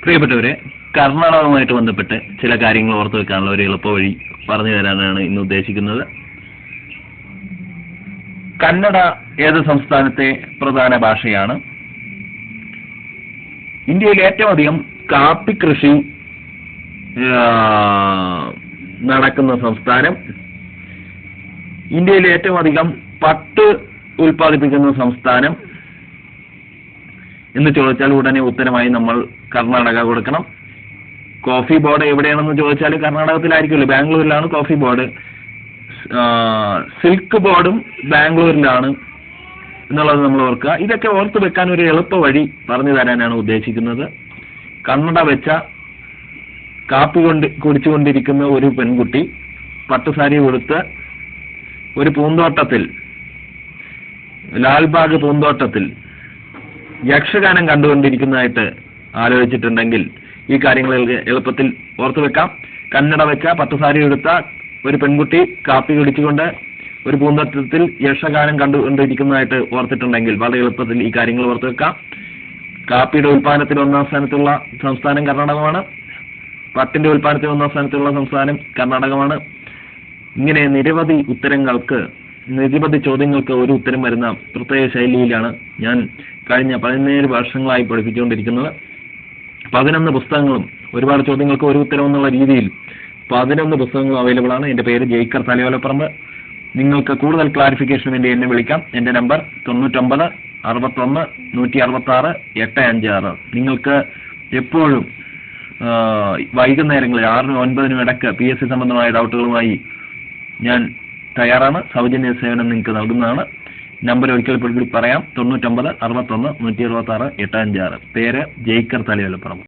പ്രിയപ്പെട്ടവരെ, കർണാടകവുമായിട്ട് ബന്ധപ്പെട്ട് ചില കാര്യങ്ങൾ ഓർത്തു വെക്കാനുള്ള ഒരു എളുപ്പവഴി പറഞ്ഞു തരാനാണ് ഇന്ന് ഉദ്ദേശിക്കുന്നത്. കന്നഡ ഏത് സംസ്ഥാനത്തെ പ്രധാന ഭാഷയാണ്? ഇന്ത്യയിൽ ഏറ്റവും അധികം കാപ്പി കൃഷി നടക്കുന്ന സംസ്ഥാനം, ഇന്ത്യയിൽ ഏറ്റവും അധികം പട്ട് ഉൽപ്പാദിപ്പിക്കുന്ന സംസ്ഥാനം എന്ന് ചോദിച്ചാൽ ഉടനെ ഉത്തരമായി നമ്മൾ കർണാടക കൊടുക്കണം. കോഫി ബോർഡ് എവിടെയാണെന്ന് ചോദിച്ചാൽ കർണാടകത്തിലായിരിക്കുമല്ലോ, ബാംഗ്ലൂരിലാണ് കോഫി ബോർഡ്. സിൽക്ക് ബോർഡും ബാംഗ്ലൂരിലാണ് എന്നുള്ളത് നമ്മൾ ഓർക്കുക. ഇതൊക്കെ ഓർത്ത് വെക്കാൻ ഒരു എളുപ്പ വഴി പറഞ്ഞു തരാനാണ് ഉദ്ദേശിക്കുന്നത്. കന്നഡ വെച്ച കാപ്പി കുടിച്ചുകൊണ്ടിരിക്കുന്ന ഒരു പെൺകുട്ടി പട്ടുസാരി കൊടുത്ത് ഒരു പൂന്തോട്ടത്തിൽ, ലാൽബാഗ് പൂന്തോട്ടത്തിൽ യക്ഷഗാനം കണ്ടുകൊണ്ടിരിക്കുന്നതായിട്ട് ആലോചിച്ചിട്ടുണ്ടെങ്കിൽ ഈ കാര്യങ്ങൾ എളുപ്പത്തിൽ ഓർത്തു വെക്കാം. കന്നഡ വെച്ച പട്ടുസാരി എടുത്ത ഒരു പെൺകുട്ടി കാപ്പി കുടിച്ചുകൊണ്ട് ഒരു പൂന്തോട്ടത്തിൽ യക്ഷഗാനം കണ്ടുകൊണ്ടിരിക്കുന്നതായിട്ട് ഓർത്തിട്ടുണ്ടെങ്കിൽ വളരെ എളുപ്പത്തിൽ ഈ കാര്യങ്ങൾ ഓർത്തു വെക്കാം. കാപ്പിയുടെ ഉൽപ്പാദനത്തിൽ 1ാം സ്ഥാനത്തുള്ള സംസ്ഥാനം കർണാടകമാണ്. പട്ടിന്റെ ഉൽപ്പാദനത്തിൽ 1ാം സ്ഥാനത്തുള്ള സംസ്ഥാനം കർണാടകമാണ്. ഇങ്ങനെ നിരവധി ചോദ്യങ്ങൾക്ക് ഒരു ഉത്തരം വരുന്ന പ്രത്യേക ശൈലിയിലാണ് ഞാൻ കഴിഞ്ഞ 17 വർഷങ്ങളായി പഠിപ്പിച്ചുകൊണ്ടിരിക്കുന്നത്. 11 പുസ്തകങ്ങളും ഒരുപാട് ചോദ്യങ്ങൾക്ക് ഒരു ഉത്തരം എന്നുള്ള രീതിയിൽ 11 പുസ്തകങ്ങളും അവൈലബിൾ ആണ്. എൻ്റെ പേര് ജയിക്കർ തലയോലപ്പറമ്പ്. നിങ്ങൾക്ക് കൂടുതൽ ക്ലാരിഫിക്കേഷന് വേണ്ടി എന്നെ വിളിക്കാം. എൻ്റെ നമ്പർ 99 61 166 856. നിങ്ങൾക്ക് എപ്പോഴും വൈകുന്നേരങ്ങളിൽ 6-നും 9-നും ഇടയ്ക്ക് PSC സംബന്ധമായ ഡൗട്ടുകളുമായി ഞാൻ തയ്യാറാണ്. സൗജന്യ സേവനം നിങ്ങൾക്ക് നൽകുന്നതാണ്. നമ്പർ ഒരിക്കൽ കൂടി പറയാം: 99 61 166 856. പേര് ജയിക്കർ തലയോലപ്പറമ്പ്.